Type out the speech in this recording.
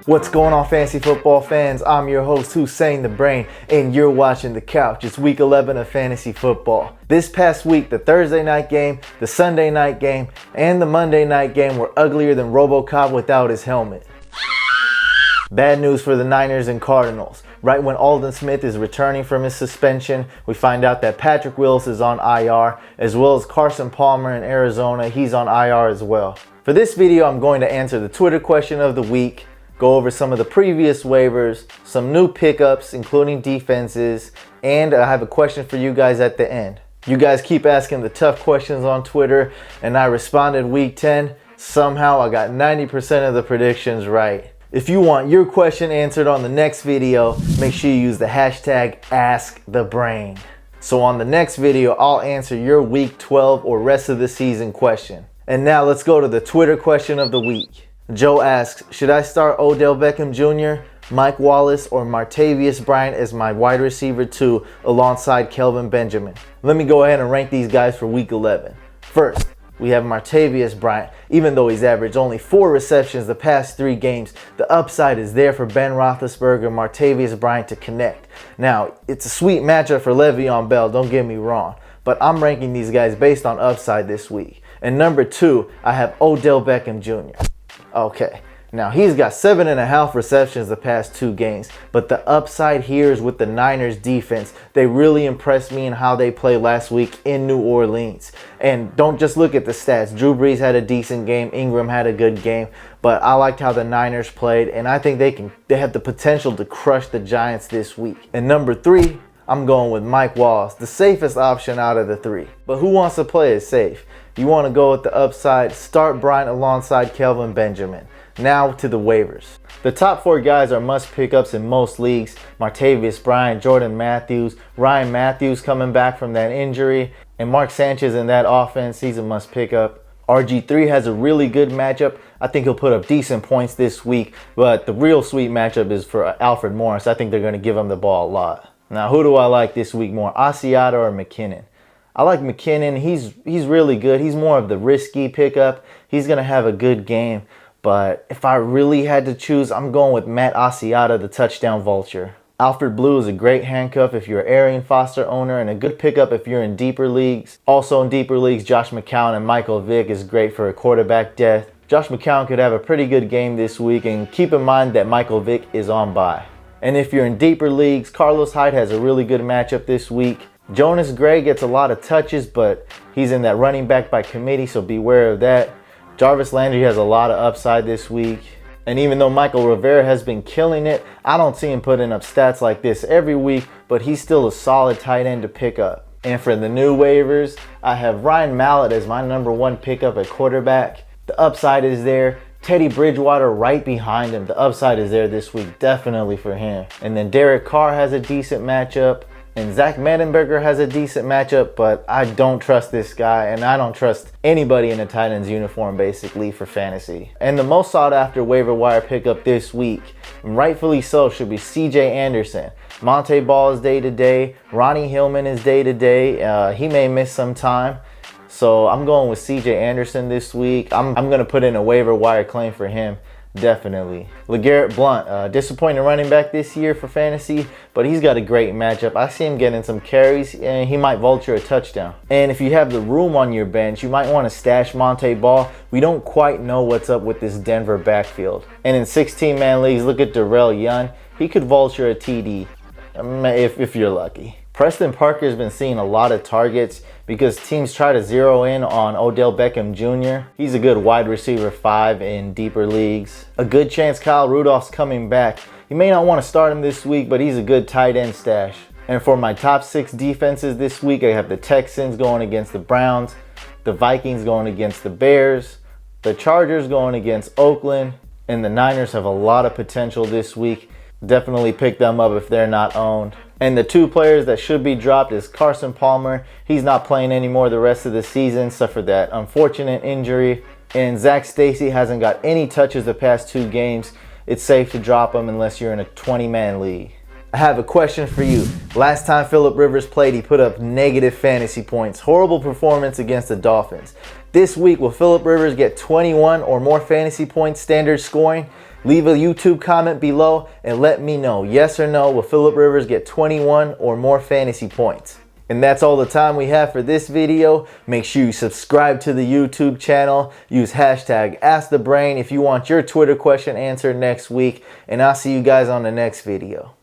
What's going on, fantasy football fans? I'm your host, Hussein the Brain, and you're watching The Couch. It's week 11 of fantasy football. This past week, the Thursday night game, the Sunday night game, and the Monday night game were uglier than RoboCop without his helmet. Bad news for the Niners and Cardinals. Right when Aldon Smith is returning from his suspension, we find out that Patrick Willis is on IR, as well as Carson Palmer in Arizona. He's on IR as well. For this video, I'm going to answer the Twitter question of the week, go over some of the previous waivers, some new pickups, including defenses, and I have a question for you guys at the end. You guys keep asking the tough questions on Twitter, and I responded week 10. Somehow I got 90% of the predictions right. If you want your question answered on the next video, make sure you use the hashtag AskTheBrain. So on the next video, I'll answer your week 12 or rest of the season question. And now let's go to the Twitter question of the week. Joe asks, should I start Odell Beckham Jr., Mike Wallace, or Martavius Bryant as my wide receiver 2 alongside Kelvin Benjamin? Let me go ahead and rank these guys for week 11. First, we have Martavius Bryant. Even though he's averaged only 4 receptions the past 3 games, the upside is there for Ben Roethlisberger and Martavius Bryant to connect. Now, it's a sweet matchup for Le'Veon Bell, don't get me wrong, but I'm ranking these guys based on upside this week. And number 2, I have Odell Beckham Jr. Okay, now he's got 7.5 receptions the past 2 games, but the upside here is with the Niners defense. They really impressed me in how they played last week in New Orleans. And don't just look at the stats. Drew Brees had a decent game, Ingram had a good game, but I liked how the Niners played, and I think they have the potential to crush the Giants this week. And number 3, I'm going with Mike Wallace, the safest option out of the 3. But who wants to play it safe? You want to go with the upside, start Bryant alongside Kelvin Benjamin. Now to the waivers. The top 4 guys are must pickups in most leagues. Martavius Bryant, Jordan Matthews, Ryan Matthews coming back from that injury, and Mark Sanchez in that offense, he's a must pickup. RG3 has a really good matchup. I think he'll put up decent points this week, but the real sweet matchup is for Alfred Morris. I think they're going to give him the ball a lot. Now, who do I like this week more, Asiata or McKinnon? I like McKinnon. He's really good. He's more of the risky pickup. He's going to have a good game. But if I really had to choose, I'm going with Matt Asiata, the touchdown vulture. Alfred Blue is a great handcuff if you're an Arian Foster owner, and a good pickup if you're in deeper leagues. Also in deeper leagues, Josh McCown and Michael Vick is great for a quarterback death. Josh McCown could have a pretty good game this week, and keep in mind that Michael Vick is on bye. And if you're in deeper leagues, Carlos Hyde has a really good matchup this week. Jonas Gray gets a lot of touches, but he's in that running back by committee, so beware of that. Jarvis Landry has a lot of upside this week. And even though Michael Rivera has been killing it, I don't see him putting up stats like this every week, but he's still a solid tight end to pick up. And for the new waivers, I have Ryan Mallett as my number 1 pickup at quarterback. The upside is there. Teddy Bridgewater right behind him. The upside is there this week, definitely for him. And then Derek Carr has a decent matchup. And Zach Mettenberger has a decent matchup, but I don't trust this guy, and I don't trust anybody in a tight end's uniform basically for fantasy. And the most sought after waiver wire pickup this week, and rightfully so, should be CJ Anderson. Monte Ball is day to day. Ronnie Hillman is day to day. He may miss some time. So I'm going with CJ Anderson this week. I'm going to put in a waiver wire claim for him. Definitely. LeGarrette Blount, disappointing running back this year for fantasy, but he's got a great matchup. I see him getting some carries, and he might vulture a touchdown. And if you have the room on your bench, you might want to stash Monte Ball. We don't quite know what's up with this Denver backfield. And in 16-man leagues, look at Darrell Young. He could vulture a TD if you're lucky. Preston Parker's been seeing a lot of targets because teams try to zero in on Odell Beckham Jr. He's a good wide receiver 5 in deeper leagues. A good chance Kyle Rudolph's coming back. You may not want to start him this week, but he's a good tight end stash. And for my top 6 defenses this week, I have the Texans going against the Browns, the Vikings going against the Bears, the Chargers going against Oakland, and the Niners have a lot of potential this week. Definitely pick them up if they're not owned. And the 2 players that should be dropped is Carson Palmer. He's not playing anymore the rest of the season, suffered that unfortunate injury. And Zach Stacy hasn't got any touches the past 2 games. It's safe to drop him unless you're in a 20-man league. I have a question for you. Last time Phillip Rivers played, he put up negative fantasy points. Horrible performance against the Dolphins. This week, will Phillip Rivers get 21 or more fantasy points standard scoring? Leave a YouTube comment below and let me know, yes or no, will Phillip Rivers get 21 or more fantasy points? And that's all the time we have for this video. Make sure you subscribe to the YouTube channel. Use hashtag AskTheBrain if you want your Twitter question answered next week. And I'll see you guys on the next video.